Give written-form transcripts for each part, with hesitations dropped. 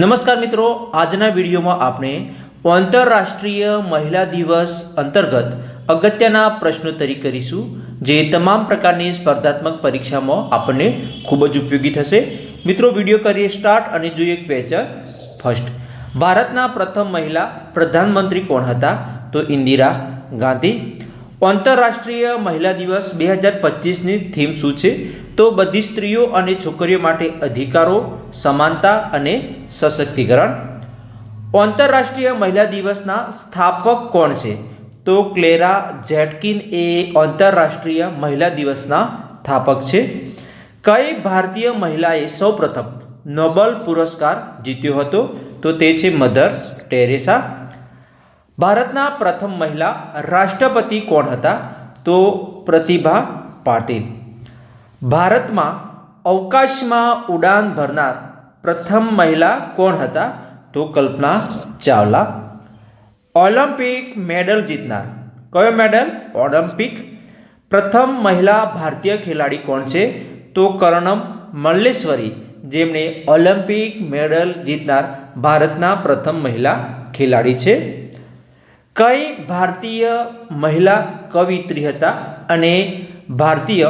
નમસ્કાર મિત્રો, આજના વિડીયોમાં આપણે આંતરરાષ્ટ્રીય મહિલા દિવસ અંતર્ગત અગત્યના પ્રશ્નોત્તરી કરીશું, જે તમામ પ્રકારની સ્પર્ધાત્મક પરીક્ષામાં આપણને ખૂબ જ ઉપયોગી થશે. મિત્રો, વિડીયો કરીએ સ્ટાર્ટ અને જોઈએ ક્વેશ્ચન ફર્સ્ટ. ભારતના પ્રથમ મહિલા પ્રધાનમંત્રી કોણ હતા? તો ઇન્દિરા ગાંધી. આંતરરાષ્ટ્રીય મહિલા દિવસ 2025ની થીમ શું છે? તો બધી સ્ત્રીઓ અને છોકરીઓ માટે અધિકારો, સમાનતા અને સશક્તિકરણ. આંતરરાષ્ટ્રીય મહિલા દિવસના સ્થાપક કોણ છે? તો ક્લેરા ઝેટકિન એ આંતરરાષ્ટ્રીય મહિલા દિવસના સ્થાપક છે. કઈ ભારતીય મહિલાએ સૌપ્રથમ નોબેલ પુરસ્કાર જીત્યો હતો? તો તે છે મધર ટેરેસા. ભારતના પ્રથમ મહિલા રાષ્ટ્રપતિ કોણ હતા? તો પ્રતિભા પાટીલ. ભારતમાં અવકાશમાં ઉડાન ભરનાર પ્રથમ મહિલા કોણ હતા? તો કલ્પના ચાવલા. ઓલિમ્પિક મેડલ જીતનાર, કયો મેડલ? ઓલિમ્પિક. પ્રથમ મહિલા ભારતીય ખેલાડી કોણ છે? તો કર્ણમ મલ્લેશ્વરી, જેમણે ઓલિમ્પિક મેડલ જીતનાર ભારતના પ્રથમ મહિલા ખેલાડી છે. કઈ ભારતીય મહિલા કવિયત્રી હતા અને ભારતીય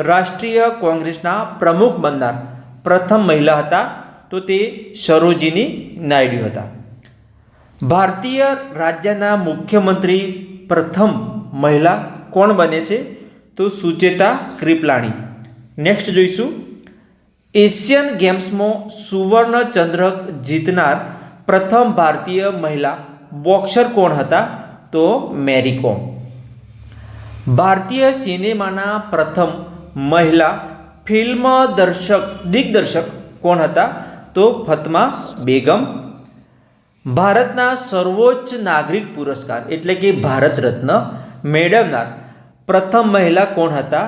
રાષ્ટ્રીય કોંગ્રેસના પ્રમુખ બનનાર પ્રથમ મહિલા હતા? તો તે સરોજિની નાયડુ હતા. ભારતીય રાજ્યના મુખ્યમંત્રી પ્રથમ મહિલા કોણ બને છે? તો સુચેતા કૃપલાણી. નેક્સ્ટ જોઈશું, એશિયન ગેમ્સમાં સુવર્ણ ચંદ્રક જીતનાર પ્રથમ ભારતીય મહિલા બોક્સર કોણ હતા? તો મેરી કોમ. ભારતીય સિનેમાના પ્રથમ મહિલા ફિલ્મ દિગ્દર્શક કોણ હતા? તો ફાતિમા બેગમ. ભારતના સર્વોચ્ચ નાગરિક પુરસ્કાર એટલે કે ભારત રત્ન મેળવનાર પ્રથમ મહિલા કોણ હતા?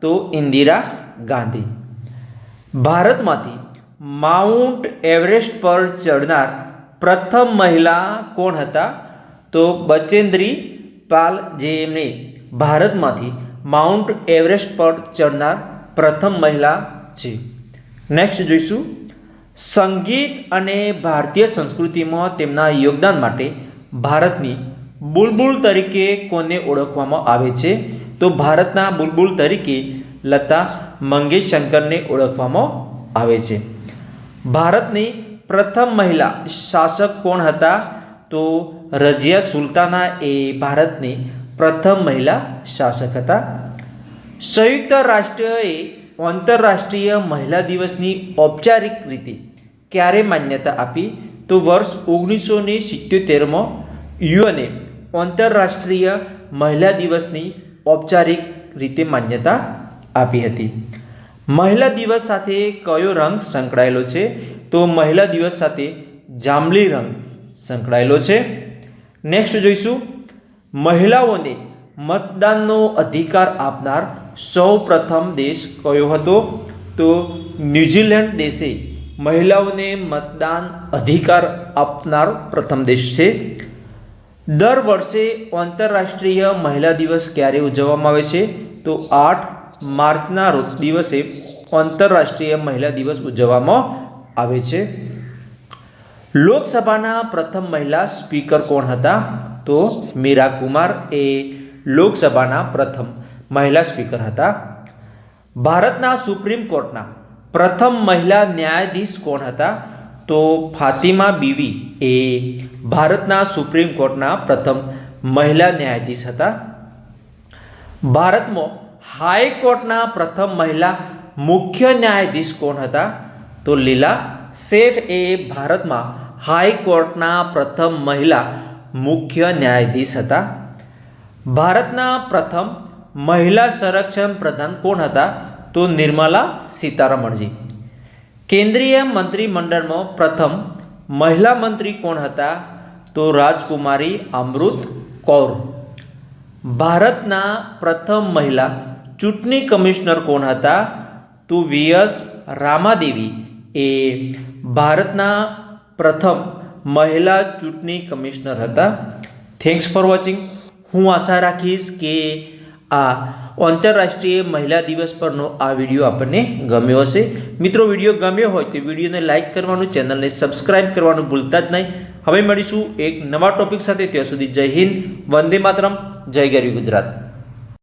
તો ઇન્દિરા ગાંધી. ભારતમાંથી માઉન્ટ એવરેસ્ટ પર ચડનાર પ્રથમ મહિલા કોણ હતા? તો બચેન્દ્રી પાલ, જેમને ભારતમાંથી માઉન્ટ એવરેસ્ટ પર ચડનાર પ્રથમ મહિલા છે. નેક્સ્ટ જોઈશું, સંગીત અને ભારતીય સંસ્કૃતિમાં તેમના યોગદાન માટે ભારતની બુલબુલ તરીકે કોને ઓળખવામાં આવે છે? તો ભારતના બુલબુલ તરીકે લતા મંગેશકરને ઓળખવામાં આવે છે. ભારતની પ્રથમ મહિલા શાસક કોણ હતા? તો રઝિયા સુલ્તાના એ ભારતની પ્રથમ મહિલા શાસક હતા. સંયુક્ત રાષ્ટ્રએ આંતરરાષ્ટ્રીય મહિલા દિવસની ઔપચારિક રીતે ક્યારે માન્યતા આપી? તો વર્ષ 1977માં યુએને આંતરરાષ્ટ્રીય મહિલા દિવસની ઔપચારિક રીતે માન્યતા આપી હતી. મહિલા દિવસ સાથે કયો રંગ સંકળાયેલો છે? તો મહિલા દિવસ સાથે જાંબલી રંગ સંકળાયેલો છે. નેક્સ્ટ જોઈશું, મહિલાઓને મતદાનનો અધિકાર આપનાર સૌ પ્રથમ દેશ કયો હતો? તો ન્યૂઝીલેન્ડ દેશે મહિલાઓને મતદાન અધિકાર આપનાર પ્રથમ દેશ છે. દર વર્ષે આંતરરાષ્ટ્રીય મહિલા દિવસ ક્યારે ઉજવવામાં આવે છે? તો 8 માર્ચના દિવસે આંતરરાષ્ટ્રીય મહિલા દિવસ ઉજવવામાં આવે છે. લોકસભાના પ્રથમ મહિલા સ્પીકર કોણ હતા? તો મીરા કુમાર એ લોકસભાના પ્રથમ મહિલા સ્પીકર હતા. ભારતના સુપ્રીમ કોર્ટના પ્રથમ મહિલા ન્યાયાધીશ કોણ હતા? તો ફાતિમા બીવી એ ભારતના સુપ્રીમ કોર્ટના પ્રથમ મહિલા ન્યાયાધીશ હતા. ભારતમાં હાઈકોર્ટના પ્રથમ મહિલા મુખ્ય ન્યાયાધીશ કોણ હતા? તો લીલા શેઠ એ ભારતમાં હાઈકોર્ટના પ્રથમ મહિલા મુખ્ય ન્યાયાધીશ હતા. ભારતના પ્રથમ મહિલા સંરક્ષણ પ્રધાન કોણ હતા? તો નિર્મલા સીતારમણજી. કેન્દ્રીય મંત્રીમંડળમાં પ્રથમ મહિલા મંત્રી કોણ હતા? તો રાજકુમારી અમૃત કૌર. ભારતના પ્રથમ મહિલા ચૂંટણી કમિશનર કોણ હતા? તો વીએસ રામાદેવી એ ભારતના પ્રથમ મહિલા ચૂંટણી કમિશનર હતા. Thanks for watching. હું આશા રાખીશ કે આ આંતરરાષ્ટ્રીય મહિલા દિવસ પરનો આ વિડીયો આપણને ગમ્યો હશે. મિત્રો, વિડીયો ગમ્યો હોય તો વિડીયોને લાઇક કરવાનું, ચેનલને સબસ્ક્રાઇબ કરવાનું ભૂલતા જ નહીં. હવે મળીશું એક નવા ટોપિક સાથે. ત્યાં સુધી જય હિન્દ, વંદે માતરમ, જય ગરવી ગુજરાત.